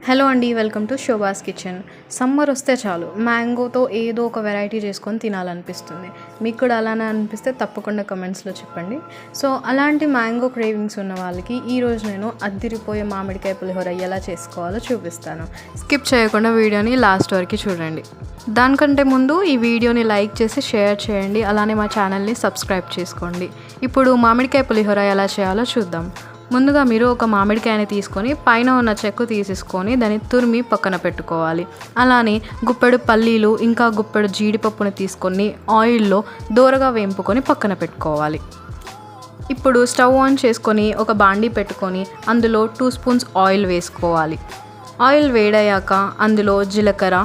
Hello అండి, welcome to శోభాస్ kitchen. Summer వస్తే చాలు మ్యాంగోతో ఏదో ఒక వెరైటీ చేసుకొని తినాలనిపిస్తుంది. మీకు కూడా అలానే అనిపిస్తే తప్పకుండా కమెంట్స్లో చెప్పండి. సో అలాంటి మ్యాంగో క్రేవింగ్స్ ఉన్న వాళ్ళకి ఈరోజు నేను అద్దిరిపోయే మామిడికాయ పులిహోర ఎలా చేసుకోవాలో చూపిస్తాను. స్కిప్ చేయకుండా వీడియోని లాస్ట్ వరకు చూడండి. దానికంటే ముందు ఈ వీడియోని లైక్ చేసి షేర్ చేయండి, అలానే మా ఛానల్ని సబ్స్క్రైబ్ చేసుకోండి. ఇప్పుడు మామిడికాయ పులిహోర ఎలా చేయాలో చూద్దాం. ముందుగా మీరు ఒక మామిడికాయని తీసుకొని పైన ఉన్న చెక్కు తీసేసుకొని దాన్ని తురిమి పక్కన పెట్టుకోవాలి. అలానే గుప్పెడు పల్లీలు ఇంకా గుప్పెడు జీడిపప్పుని తీసుకొని ఆయిల్లో దోరగా వేంపుకొని పక్కన పెట్టుకోవాలి. ఇప్పుడు స్టవ్ ఆన్ చేసుకొని ఒక బాండీ పెట్టుకొని అందులో 2 స్పూన్స్ ఆయిల్ వేసుకోవాలి. ఆయిల్ వేడయ్యాక అందులో జీలకర్ర,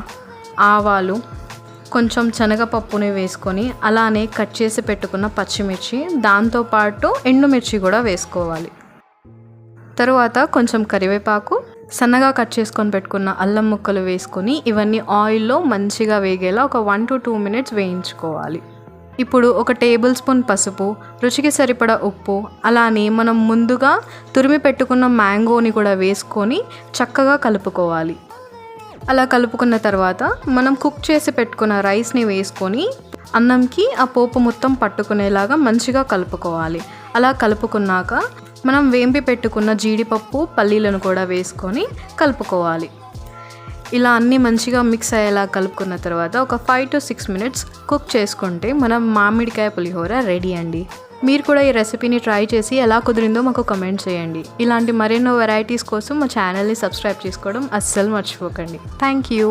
ఆవాలు, కొంచెం శనగపప్పుని వేసుకొని అలానే కట్ చేసి పెట్టుకున్న పచ్చిమిర్చి, దాంతోపాటు ఎండుమిర్చి కూడా వేసుకోవాలి. తరువాత కొంచెం కరివేపాకు, సన్నగా కట్ చేసుకొని పెట్టుకున్న అల్లం ముక్కలు వేసుకొని ఇవన్నీ ఆయిల్లో మంచిగా వేగేలా ఒక 1 to 2 minutes వేయించుకోవాలి. ఇప్పుడు ఒక టేబుల్ స్పూన్ పసుపు, రుచికి సరిపడా ఉప్పు, అలానే మనం ముందుగా తురిమి పెట్టుకున్న మ్యాంగోని కూడా వేసుకొని చక్కగా కలుపుకోవాలి. అలా కలుపుకున్న తర్వాత మనం కుక్ చేసి పెట్టుకున్న రైస్ని వేసుకొని అన్నంకి ఆ పోపు మొత్తం పట్టుకునేలాగా మంచిగా కలుపుకోవాలి. అలా కలుపుకున్నాక మనం వేంపి పెట్టుకున్న జీడిపప్పు, పల్లీలను కూడా వేసుకొని కలుపుకోవాలి. ఇలా అన్నీ మంచిగా మిక్స్ అయ్యేలా కలుపుకున్న తర్వాత ఒక 5 to 6 minutes కుక్ చేసుకుంటే మనం మామిడికాయ పులిహోర రెడీ అండి. మీరు కూడా ఈ రెసిపీని ట్రై చేసి ఎలా కుదిరిందో మాకు కమెంట్ చేయండి. ఇలాంటి మరెన్నో వెరైటీస్ కోసం మా ఛానల్ని సబ్స్క్రైబ్ చేసుకోవడం అస్సలు మర్చిపోకండి. Thank you.